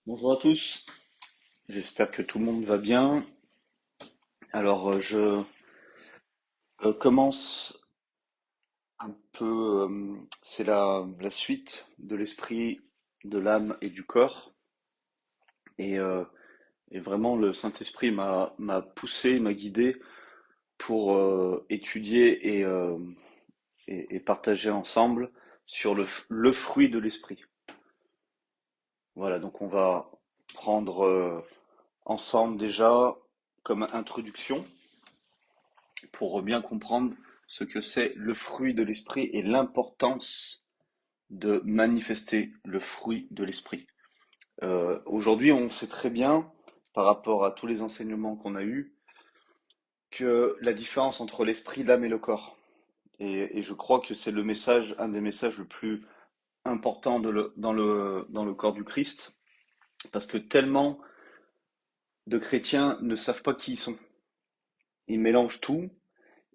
Bonjour à tous, j'espère que tout le monde va bien. Alors, je commence un peu, c'est la suite de l'esprit, de l'âme et du corps. Et, euh, et vraiment, le Saint-Esprit m'a poussé, m'a guidé pour étudier et partager ensemble sur le fruit de l'esprit. Voilà, donc on va prendre ensemble déjà comme introduction pour bien comprendre ce que c'est le fruit de l'esprit et l'importance de manifester le fruit de l'esprit. Aujourd'hui, on sait très bien, par rapport à tous les enseignements qu'on a eus, que la différence entre l'esprit, l'âme et le corps. Et je crois que c'est le message, un des messages le plus important dans le corps du Christ, parce que tellement de chrétiens ne savent pas qui ils sont. Ils mélangent tout,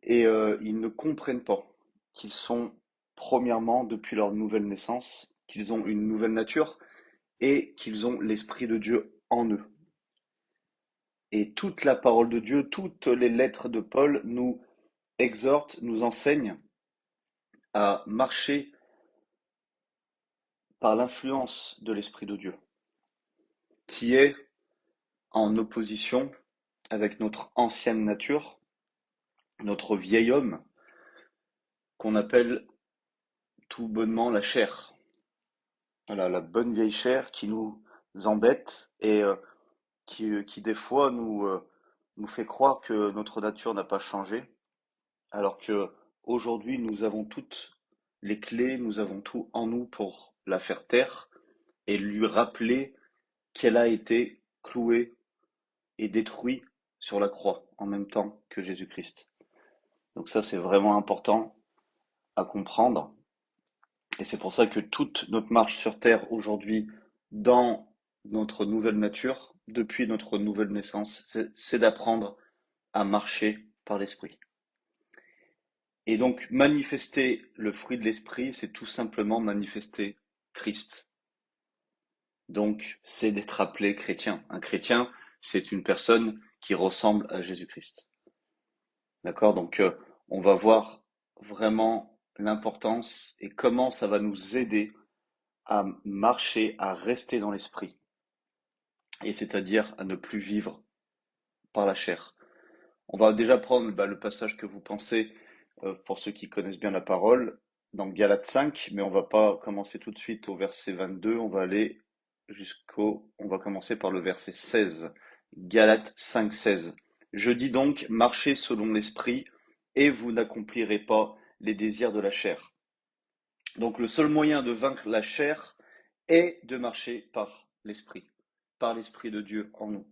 et ils ne comprennent pas qu'ils sont, premièrement, depuis leur nouvelle naissance, qu'ils ont une nouvelle nature et qu'ils ont l'Esprit de Dieu en eux. Et toute la parole de Dieu, toutes les lettres de Paul nous exhortent, nous enseignent à marcher par l'influence de l'Esprit de Dieu, qui est en opposition avec notre ancienne nature, notre vieil homme, qu'on appelle tout bonnement la chair. Voilà, la bonne vieille chair qui nous embête et qui des fois nous fait croire que notre nature n'a pas changé, alors que aujourd'hui nous avons toutes les clés, nous avons tout en nous pour la faire taire et lui rappeler qu'elle a été clouée et détruite sur la croix en même temps que Jésus-Christ. Donc ça, c'est vraiment important à comprendre. Et c'est pour ça que toute notre marche sur Terre aujourd'hui, dans notre nouvelle nature, depuis notre nouvelle naissance, c'est d'apprendre à marcher par l'esprit. Et donc, manifester le fruit de l'esprit, c'est tout simplement manifester Christ. Donc, c'est d'être appelé chrétien. Un chrétien, c'est une personne qui ressemble à Jésus-Christ. D'accord? Donc, on va voir vraiment l'importance et comment ça va nous aider à marcher, à rester dans l'esprit, et c'est-à-dire à ne plus vivre par la chair. On va déjà prendre le passage que vous pensez, pour ceux qui connaissent bien la parole, dans Galates 5, mais on va pas commencer tout de suite au verset 22, on va commencer par le verset 16. Galates 5, 16. Je dis donc, marchez selon l'esprit, et vous n'accomplirez pas les désirs de la chair. Donc le seul moyen de vaincre la chair est de marcher par l'esprit de Dieu en nous.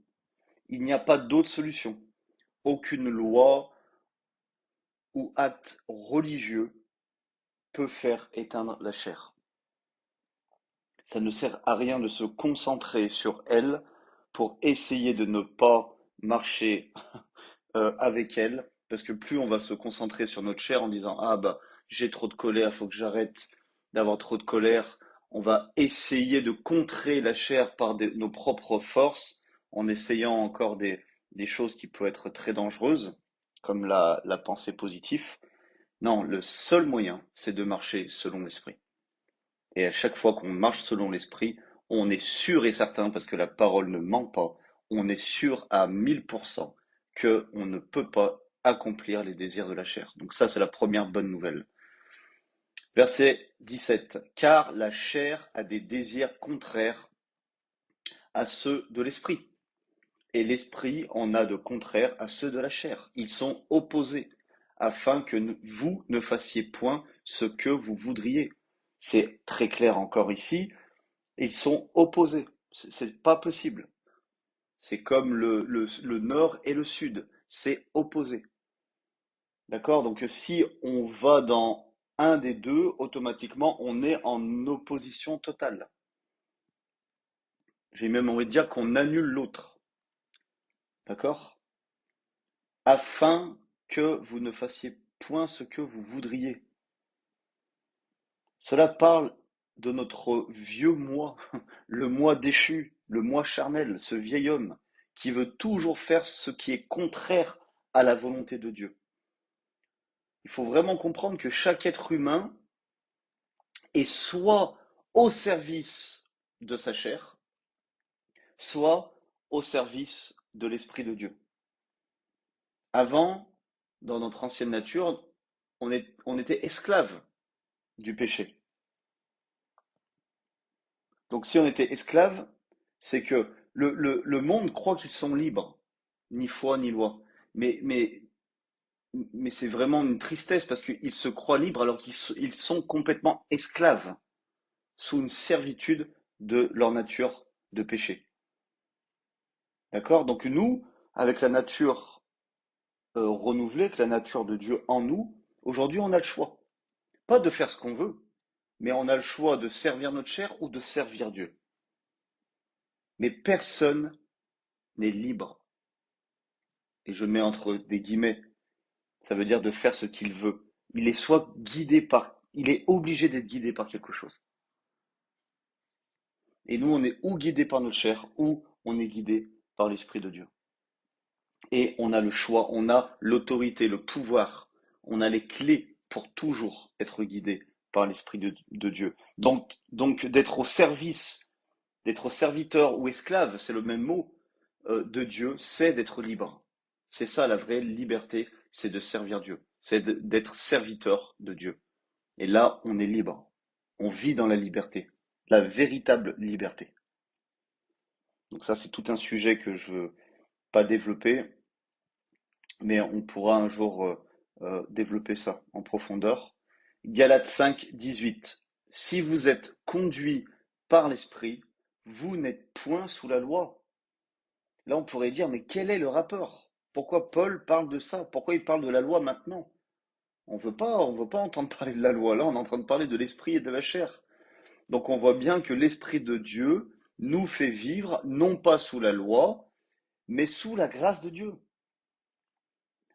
Il n'y a pas d'autre solution. Aucune loi ou acte religieux peut faire éteindre la chair. Ça ne sert à rien de se concentrer sur elle pour essayer de ne pas marcher avec elle, parce que plus on va se concentrer sur notre chair en disant ah bah j'ai trop de colère, faut que j'arrête d'avoir trop de colère, on va essayer de contrer la chair par nos propres forces en essayant encore des choses qui peuvent être très dangereuses, comme la pensée positive. Non, le seul moyen, c'est de marcher selon l'esprit. Et à chaque fois qu'on marche selon l'esprit, on est sûr et certain, parce que la parole ne ment pas, on est sûr à 1000% que on ne peut pas accomplir les désirs de la chair. Donc ça, c'est la première bonne nouvelle. Verset 17. Car la chair a des désirs contraires à ceux de l'esprit, et l'esprit en a de contraires à ceux de la chair. Ils sont opposés, afin que vous ne fassiez point ce que vous voudriez. C'est très clair encore ici. Ils sont opposés. C'est pas possible. C'est comme le nord et le sud. C'est opposé. D'accord? Donc si on va dans un des deux, automatiquement, on est en opposition totale. J'ai même envie de dire qu'on annule l'autre. D'accord? Afin que vous ne fassiez point ce que vous voudriez. Cela parle de notre vieux moi, le moi déchu, le moi charnel, ce vieil homme qui veut toujours faire ce qui est contraire à la volonté de Dieu. Il faut vraiment comprendre que chaque être humain est soit au service de sa chair, soit au service de l'Esprit de Dieu. Avant, dans notre ancienne nature, on était esclave du péché. Donc si on était esclave, c'est que le monde croit qu'ils sont libres, ni foi ni loi. Mais, mais, mais c'est vraiment une tristesse parce qu'ils se croient libres alors qu'ils sont complètement esclaves, sous une servitude de leur nature de péché. D'accord? Donc nous, avec la nature renouvelée, avec la nature de Dieu en nous, aujourd'hui on a le choix. Pas de faire ce qu'on veut, mais on a le choix de servir notre chair ou de servir Dieu. Mais personne n'est libre. Et je mets entre des guillemets, ça veut dire de faire ce qu'il veut. Il est soit guidé par, il est obligé d'être guidé par quelque chose. Et nous, on est ou guidé par notre chair, ou on est guidé par l'Esprit de Dieu. Et on a le choix, on a l'autorité, le pouvoir, on a les clés pour toujours être guidé par l'Esprit de Dieu. Donc d'être au service, d'être serviteur ou esclave, c'est le même mot, de Dieu, c'est d'être libre. C'est ça la vraie liberté, c'est de servir Dieu, c'est d'être serviteur de Dieu. Et là, on est libre. On vit dans la liberté, la véritable liberté. Donc ça, c'est tout un sujet que je ne veux pas développer, mais on pourra un jour développer ça en profondeur. Galates 5, 18. Si vous êtes conduits par l'Esprit, vous n'êtes point sous la loi. Là, on pourrait dire, mais quel est le rapport? Pourquoi Paul parle de ça? Pourquoi il parle de la loi maintenant? On veut pas entendre parler de la loi. Là, on est en train de parler de l'esprit et de la chair. Donc, on voit bien que l'esprit de Dieu nous fait vivre non pas sous la loi, mais sous la grâce de Dieu.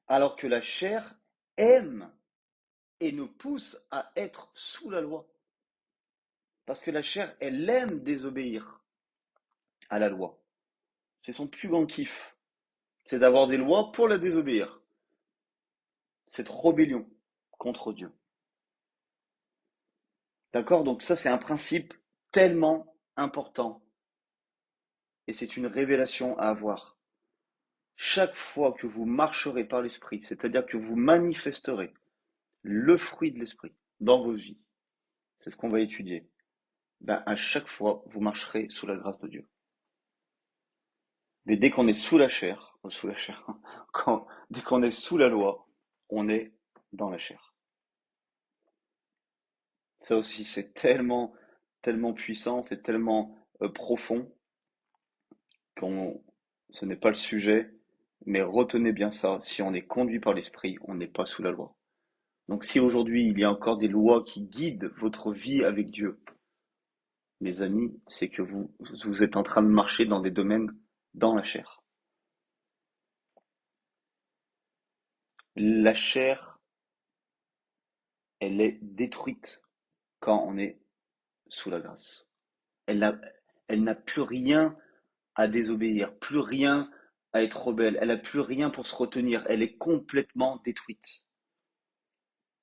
Alors que la chair aime et nous pousse à être sous la loi. Parce que la chair, elle aime désobéir à la loi. C'est son plus grand kiff. C'est d'avoir des lois pour la désobéir. Cette rébellion contre Dieu. D'accord? Donc ça, c'est un principe tellement important et c'est une révélation à avoir. Chaque fois que vous marcherez par l'esprit, c'est-à-dire que vous manifesterez le fruit de l'esprit dans vos vies, c'est ce qu'on va étudier, ben, à chaque fois, vous marcherez sous la grâce de Dieu. Mais dès qu'on est dès qu'on est sous la loi, on est dans la chair. Ça aussi, c'est tellement, tellement puissant, c'est tellement profond qu'on, ce n'est pas le sujet, mais retenez bien ça, si on est conduit par l'esprit, on n'est pas sous la loi. Donc si aujourd'hui il y a encore des lois qui guident votre vie avec Dieu, mes amis, c'est que vous êtes en train de marcher dans des domaines dans la chair. La chair, elle est détruite quand on est sous la grâce. Elle n'a, elle n'a plus rien à désobéir, plus rien à être rebelle, elle n'a plus rien pour se retenir, elle est complètement détruite.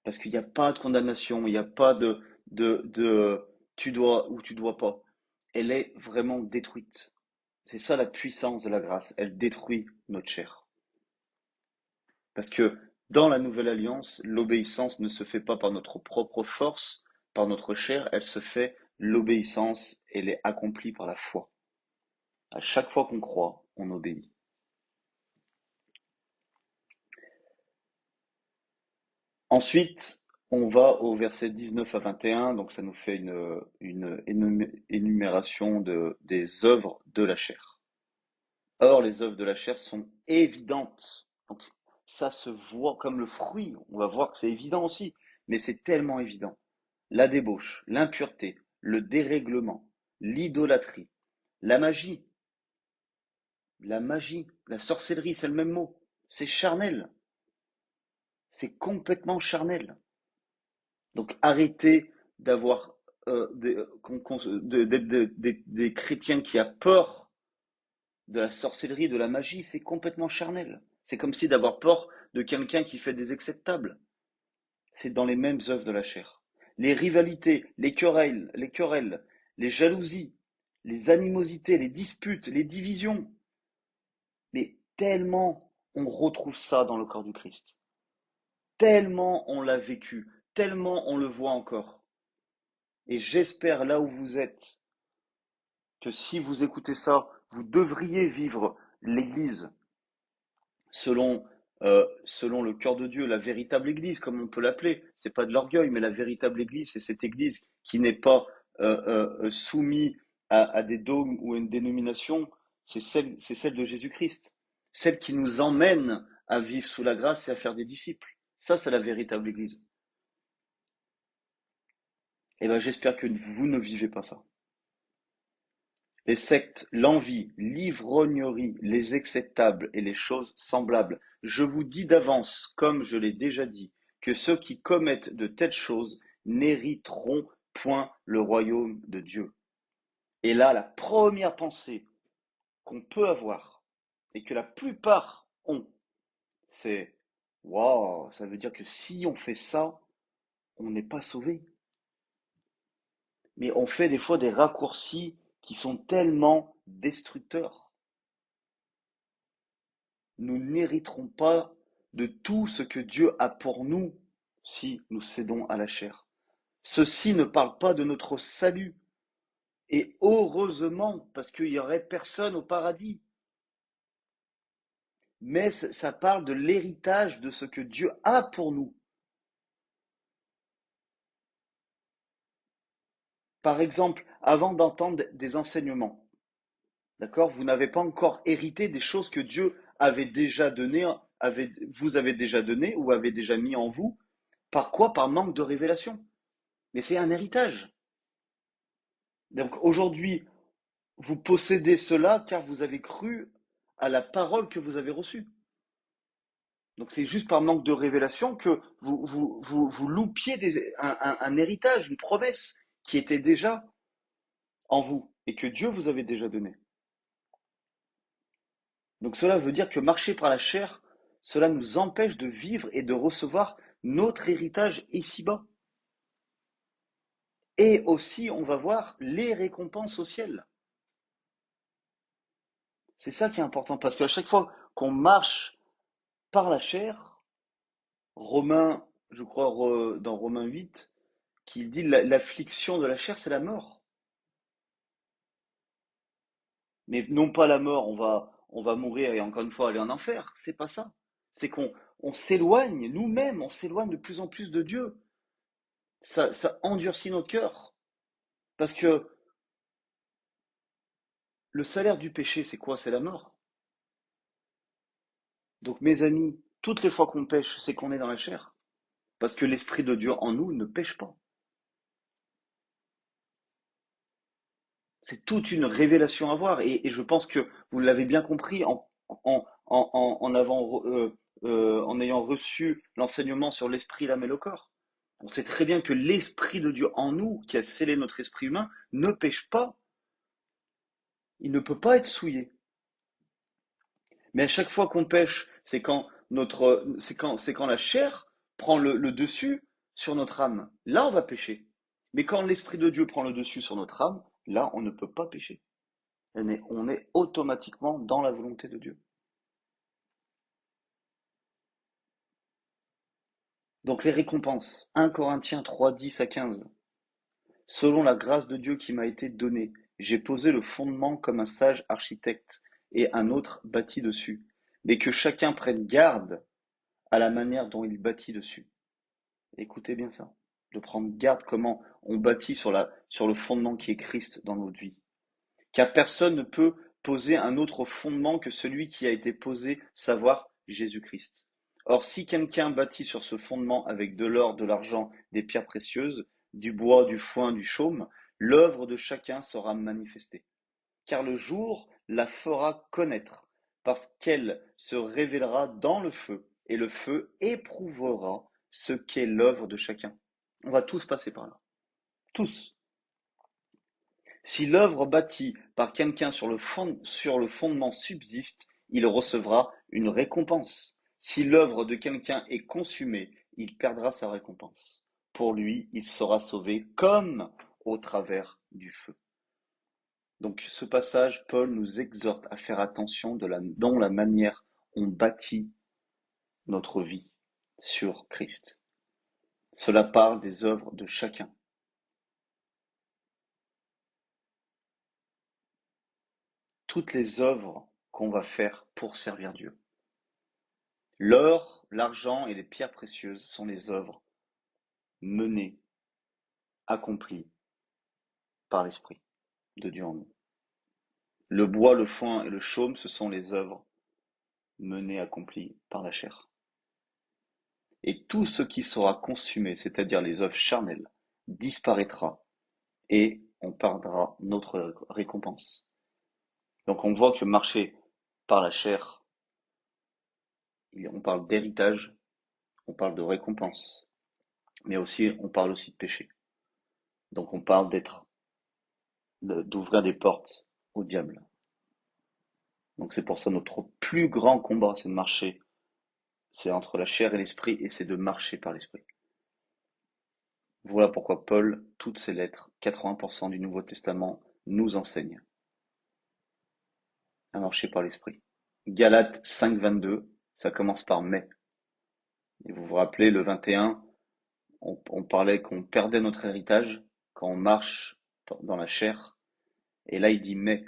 Parce qu'il n'y a pas de condamnation, il n'y a pas de tu dois ou tu dois pas. Elle est vraiment détruite. C'est ça la puissance de la grâce. Elle détruit notre chair. Parce que dans la nouvelle alliance, l'obéissance ne se fait pas par notre propre force, par notre chair, elle se fait, l'obéissance, elle est accomplie par la foi. À chaque fois qu'on croit, on obéit. Ensuite, on va au verset 19 à 21, donc ça nous fait une énumération des œuvres de la chair. Or, les œuvres de la chair sont évidentes. Donc, ça se voit comme le fruit. On va voir que c'est évident aussi, mais c'est tellement évident. La débauche, l'impureté, le dérèglement, l'idolâtrie, la magie, la sorcellerie, c'est le même mot. C'est charnel. C'est complètement charnel. Donc arrêtez d'avoir des chrétiens qui a peur de la sorcellerie, de la magie, c'est complètement charnel. C'est comme si d'avoir peur de quelqu'un qui fait des excès de table. C'est dans les mêmes œuvres de la chair. Les rivalités, les jalousies, les animosités, les disputes, les divisions. Mais tellement on retrouve ça dans le corps du Christ. Tellement on l'a vécu, tellement on le voit encore. Et j'espère là où vous êtes, que si vous écoutez ça, vous devriez vivre l'Église selon, selon le cœur de Dieu, la véritable Église, comme on peut l'appeler. C'est pas de l'orgueil, mais la véritable Église, c'est cette Église qui n'est pas soumise à des dogmes ou à une dénomination. C'est celle de Jésus-Christ, celle qui nous emmène à vivre sous la grâce et à faire des disciples. Ça, c'est la véritable Église. Et ben, j'espère que vous ne vivez pas ça. Les sectes, l'envie, l'ivrognerie, les acceptables et les choses semblables. Je vous dis d'avance, comme je l'ai déjà dit, que ceux qui commettent de telles choses n'hériteront point le royaume de Dieu. Et là, la première pensée qu'on peut avoir, et que la plupart ont, c'est waouh, ça veut dire que si on fait ça, on n'est pas sauvé. Mais on fait des fois des raccourcis qui sont tellement destructeurs. Nous n'hériterons pas de tout ce que Dieu a pour nous si nous cédons à la chair. Ceci ne parle pas de notre salut. Et heureusement, parce qu'il n'y aurait personne au paradis. Mais ça parle de l'héritage de ce que Dieu a pour nous. Par exemple, avant d'entendre des enseignements, d'accord, vous n'avez pas encore hérité des choses que Dieu avait déjà données, vous avez déjà donné ou avait déjà mis en vous. Par quoi? Par manque de révélation. Mais c'est un héritage. Donc aujourd'hui, vous possédez cela car vous avez cru à la parole que vous avez reçue. Donc c'est juste par manque de révélation que vous loupiez un héritage, une promesse qui était déjà en vous et que Dieu vous avait déjà donné. Donc cela veut dire que marcher par la chair, cela nous empêche de vivre et de recevoir notre héritage ici-bas. Et aussi, on va voir les récompenses au ciel. C'est ça qui est important parce qu'à chaque fois qu'on marche par la chair, Romain, je crois dans Romains 8, qu'il dit l'affliction de la chair, c'est la mort. Mais non pas la mort, on va mourir et encore une fois aller en enfer. C'est pas ça. C'est qu'on s'éloigne, nous-mêmes, on s'éloigne de plus en plus de Dieu. Ça endurcit notre cœur. Parce que le salaire du péché, c'est quoi? C'est la mort. Donc mes amis, toutes les fois qu'on pêche, c'est qu'on est dans la chair. Parce que l'Esprit de Dieu en nous ne pêche pas. C'est toute une révélation à voir. Et je pense que vous l'avez bien compris en ayant reçu l'enseignement sur l'esprit, l'âme et le corps. On sait très bien que l'Esprit de Dieu en nous, qui a scellé notre esprit humain, ne pêche pas. Il ne peut pas être souillé. Mais à chaque fois qu'on pêche, c'est quand la chair prend le dessus sur notre âme. Là, on va pécher. Mais quand l'Esprit de Dieu prend le dessus sur notre âme, là, on ne peut pas pécher. On est automatiquement dans la volonté de Dieu. Donc les récompenses, 1 Corinthiens 3, 10 à 15. Selon la grâce de Dieu qui m'a été donnée, j'ai posé le fondement comme un sage architecte, et un autre bâtit dessus. Mais que chacun prenne garde à la manière dont il bâtit dessus. Écoutez bien ça, de prendre garde comment on bâtit sur le fondement qui est Christ dans notre vie. Car personne ne peut poser un autre fondement que celui qui a été posé, savoir Jésus-Christ. Or, si quelqu'un bâtit sur ce fondement avec de l'or, de l'argent, des pierres précieuses, du bois, du foin, du chaume, l'œuvre de chacun sera manifestée. Car le jour la fera connaître, parce qu'elle se révélera dans le feu, et le feu éprouvera ce qu'est l'œuvre de chacun. On va tous passer par là. Tous. Si l'œuvre bâtie par quelqu'un sur le fondement subsiste, il recevra une récompense. Si l'œuvre de quelqu'un est consumée, il perdra sa récompense. Pour lui, il sera sauvé comme au travers du feu. Donc ce passage, Paul nous exhorte à faire attention dans la manière on bâtit notre vie sur Christ. Cela parle des œuvres de chacun. Toutes les œuvres qu'on va faire pour servir Dieu. L'or, l'argent et les pierres précieuses sont les œuvres menées, accomplies par l'Esprit de Dieu en nous. Le bois, le foin et le chaume, ce sont les œuvres menées, accomplies par la chair. Et tout ce qui sera consumé, c'est-à-dire les œuvres charnelles, disparaîtra et on perdra notre récompense. Donc on voit que marcher par la chair, on parle d'héritage, on parle de récompense, mais aussi on parle aussi de péché. Donc on parle d'ouvrir des portes au diable. Donc c'est pour ça notre plus grand combat, c'est de marcher, c'est entre la chair et l'esprit, et c'est de marcher par l'esprit. Voilà pourquoi Paul, toutes ses lettres, 80% du Nouveau Testament, nous enseignent à marcher par l'esprit. Galates 5,22, ça commence par mais. Et vous vous rappelez, le 21, on parlait qu'on perdait notre héritage quand on marche dans la chair. Et là, il dit mais.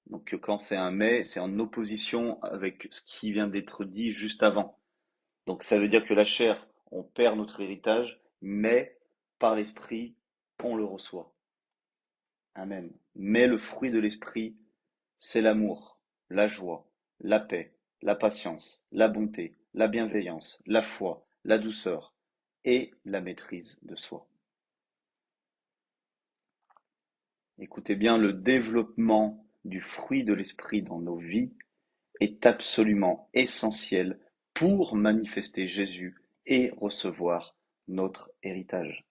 Donc quand c'est un mais, c'est en opposition avec ce qui vient d'être dit juste avant. Donc ça veut dire que la chair, on perd notre héritage, mais par l'esprit, on le reçoit. Amen. Mais le fruit de l'esprit, c'est l'amour, la joie, la paix, la patience, la bonté, la bienveillance, la foi, la douceur et la maîtrise de soi. Écoutez bien, le développement du fruit de l'esprit dans nos vies est absolument essentiel pour manifester Jésus et recevoir notre héritage.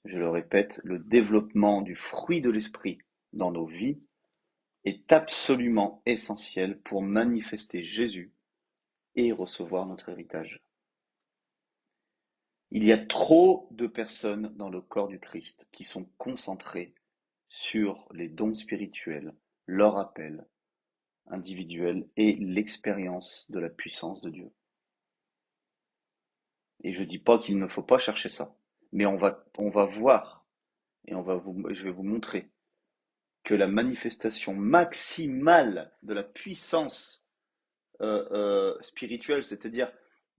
Je le répète, le développement du fruit de l'esprit dans nos vies est absolument essentiel pour manifester Jésus et recevoir notre héritage. Il y a trop de personnes dans le corps du Christ qui sont concentrées sur les dons spirituels, leur appel individuel et l'expérience de la puissance de Dieu. Et je dis pas qu'il ne faut pas chercher ça, mais on va voir et je vais vous montrer que la manifestation maximale de la puissance spirituelle, c'est-à-dire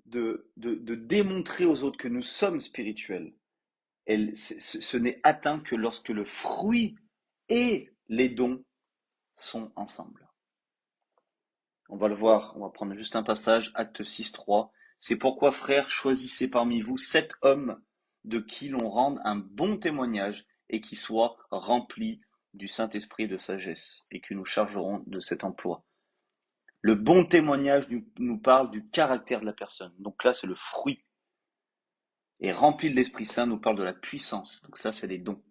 de démontrer aux autres que nous sommes spirituels, ce n'est atteint que lorsque le fruit et les dons sont ensemble. On va le voir, on va prendre juste un passage, Acte 6:3. C'est pourquoi, frères, choisissez parmi vous 7 hommes de qui l'on rende un bon témoignage et qui soient remplis du Saint-Esprit de sagesse, et que nous chargerons de cet emploi. Le bon témoignage nous parle du caractère de la personne. Donc là, c'est le fruit. Et rempli de l'Esprit Saint nous parle de la puissance. Donc ça, c'est les dons.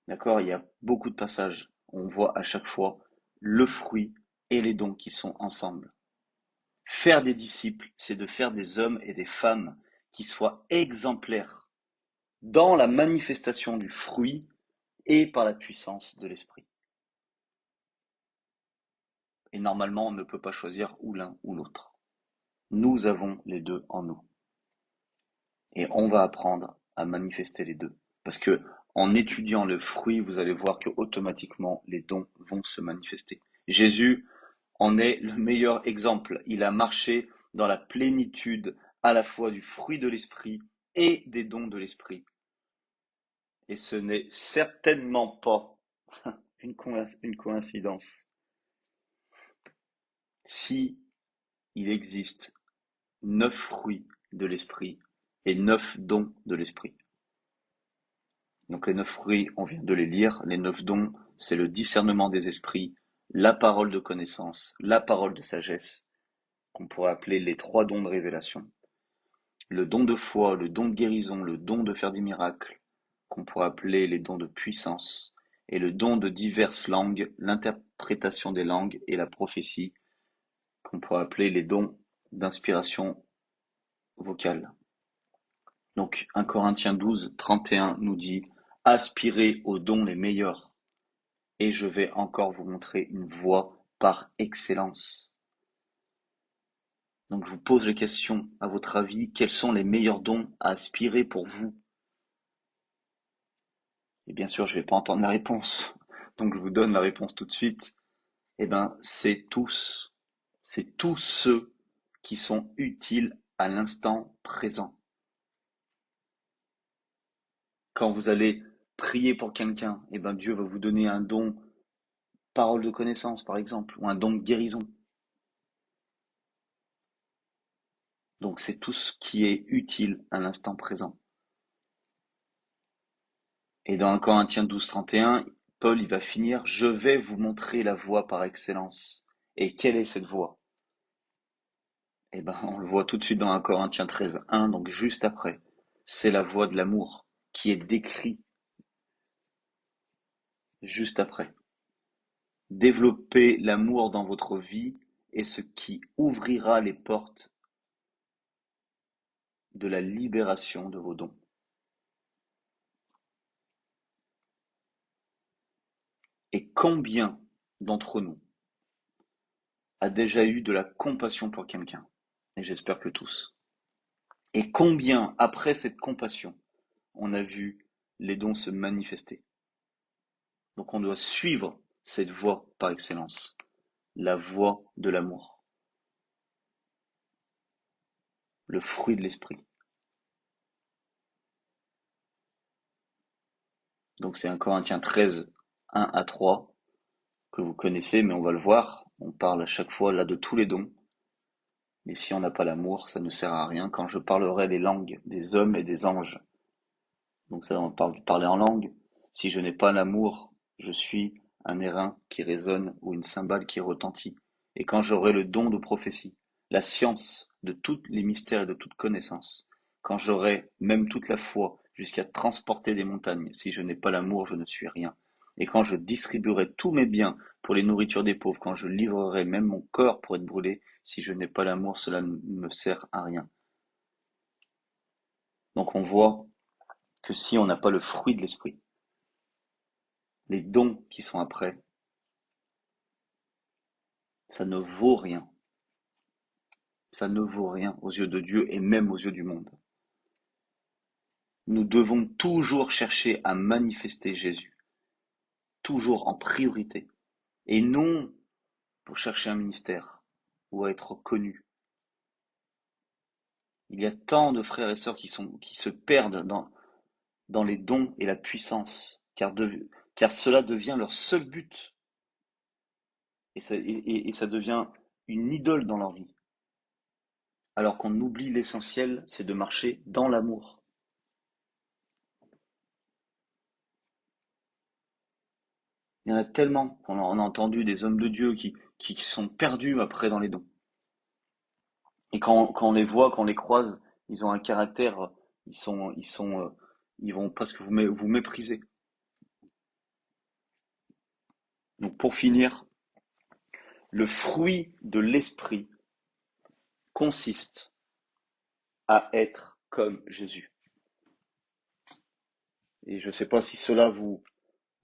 D'accord? Il y a beaucoup de passages. On voit à chaque fois le fruit et les dons qui sont ensemble. Faire des disciples, c'est de faire des hommes et des femmes qui soient exemplaires dans la manifestation du fruit et par la puissance de l'esprit. Et normalement, on ne peut pas choisir ou l'un ou l'autre. Nous avons les deux en nous. Et on va apprendre à manifester les deux. Parce que en étudiant le fruit, vous allez voir que automatiquement les dons vont se manifester. Jésus en est le meilleur exemple. Il a marché dans la plénitude à la fois du fruit de l'esprit et des dons de l'esprit. Et ce n'est certainement pas une coïncidence si il existe 9 fruits de l'esprit et 9 dons de l'esprit. Donc les 9 fruits, on vient de les lire. Les 9 dons, c'est le discernement des esprits, la parole de connaissance, la parole de sagesse, qu'on pourrait appeler les 3 dons de révélation, le don de foi, le don de guérison, le don de faire des miracles, qu'on pourrait appeler les dons de puissance, et le don de diverses langues, l'interprétation des langues et la prophétie, qu'on pourrait appeler les dons d'inspiration vocale. Donc 1 Corinthiens 12, 31 nous dit « Aspirez aux dons les meilleurs, et je vais encore vous montrer une voie par excellence. » Donc je vous pose la question, à votre avis, quels sont les meilleurs dons à aspirer pour vous? Et bien sûr, je ne vais pas entendre la réponse, donc je vous donne la réponse tout de suite. Eh bien, c'est tous ceux qui sont utiles à l'instant présent. Quand vous allez prier pour quelqu'un, eh bien Dieu va vous donner un don, parole de connaissance par exemple, ou un don de guérison. Donc c'est tout ce qui est utile à l'instant présent. Et dans 1 Corinthiens 12, 31, Paul il va finir, je vais vous montrer la voie par excellence. Et quelle est cette voie? Eh ben, on le voit tout de suite dans 1 Corinthiens 13, 1, donc juste après. C'est la voie de l'amour qui est décrit juste après. Développez l'amour dans votre vie et ce qui ouvrira les portes de la libération de vos dons. Et combien d'entre nous a déjà eu de la compassion pour quelqu'un? Et j'espère que tous. Et combien, après cette compassion, on a vu les dons se manifester? Donc on doit suivre cette voie par excellence, la voie de l'amour, le fruit de l'esprit. Donc c'est 1 Corinthiens 13, 1 à 3, que vous connaissez, mais on va le voir. On parle à chaque fois là de tous les dons. Mais si on n'a pas l'amour, ça ne sert à rien. Quand je parlerai les langues des hommes et des anges, donc ça on parle de parler en langue. Si je n'ai pas l'amour, je suis un airain qui résonne ou une cymbale qui retentit. Et quand j'aurai le don de prophétie, la science de tous les mystères et de toute connaissance, quand j'aurai même toute la foi jusqu'à transporter des montagnes, si je n'ai pas l'amour, je ne suis rien. Et quand je distribuerai tous mes biens pour les nourritures des pauvres, quand je livrerai même mon corps pour être brûlé, si je n'ai pas l'amour, cela ne me sert à rien. Donc on voit que si on n'a pas le fruit de l'esprit, les dons qui sont après, ça ne vaut rien. Ça ne vaut rien aux yeux de Dieu et même aux yeux du monde. Nous devons toujours chercher à manifester Jésus, toujours en priorité, et non pour chercher un ministère ou à être connus. Il y a tant de frères et sœurs qui se perdent dans les dons et la puissance, car cela devient leur seul but, et ça devient une idole dans leur vie. Alors qu'on oublie l'essentiel, c'est de marcher dans l'amour. Il y en a tellement, on a entendu des hommes de Dieu qui sont perdus après dans les dons. Et quand on les voit, quand on les croise, ils ont un caractère, ils vont presque vous mépriser. Donc pour finir, le fruit de l'esprit consiste à être comme Jésus. Et je ne sais pas si cela vous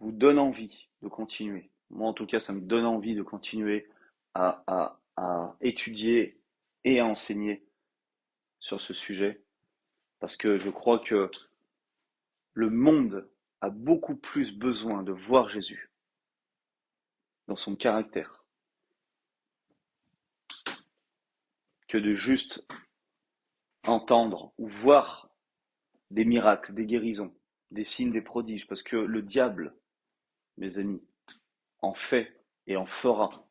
donne envie de continuer. Moi, en tout cas, ça me donne envie de continuer à étudier et à enseigner sur ce sujet, parce que je crois que le monde a beaucoup plus besoin de voir Jésus dans son caractère que de juste entendre ou voir des miracles, des guérisons, des signes, des prodiges, parce que le diable, mes amis, en fait et en fera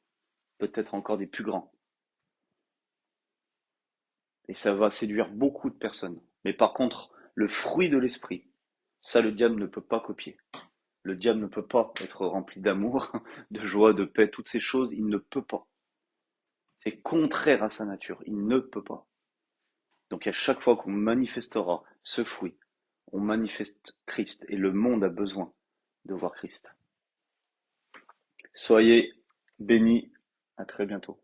peut-être encore des plus grands. Et ça va séduire beaucoup de personnes. Mais par contre, le fruit de l'esprit, ça le diable ne peut pas copier. Le diable ne peut pas être rempli d'amour, de joie, de paix, toutes ces choses, il ne peut pas. C'est contraire à sa nature, il ne peut pas. Donc à chaque fois qu'on manifestera ce fruit, on manifeste Christ et le monde a besoin de voir Christ. Soyez bénis, à très bientôt.